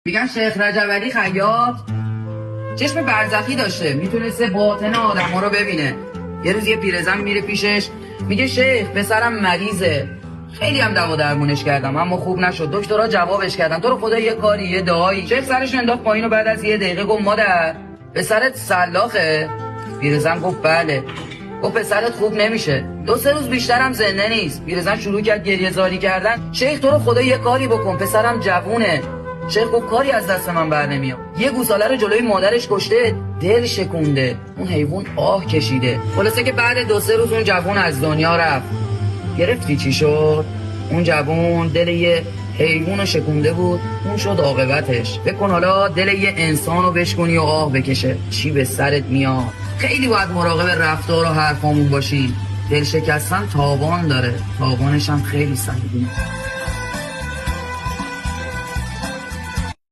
میگن شیخ رجب علی خیاط چشم برزخی داشته، میتونسته باطن آدما رو ببینه. یه روز یه پیرزن میره پیشش، میگه شیخ پسرم مریضه، خیلی هم دوا درمونش کردم اما خوب نشد. دکترها جوابش کردن تو رو خدا یه کاری یه دعایی. شیخ سرش انداخت پایین و بعد از یه دقیقه گفت مادر پسرت سلاخه؟ پیرزن گفت بله. گفت پسرت خوب نمیشه، 2-3 روز بیشتر هم زنده نیست. پیرزن شروع کرد گریه زاری کردن. شیخ تو رو خدا یه کاری بکن، پسرم جوونه. شیخ گفت کاری از دست من بر نمیاد. یه گوساله رو جلوی مادرش کشته، دل شکونده، اون حیوان آه کشیده. خلاصه که بعد 2-3 روز اون جوون از دنیا رفت. گرفتی چی شد؟ اون جوون دل یه حیوان رو شکونده بود، اون شد عاقبتش. بکن حالا دل یه انسان رو بشکنی و آه بکشه، چی به سرت میاد؟ خیلی باید مراقب رفتار و حرفامون باشیم. دل شکستن تاوان داره، تاوانش هم خیلی سنگینه.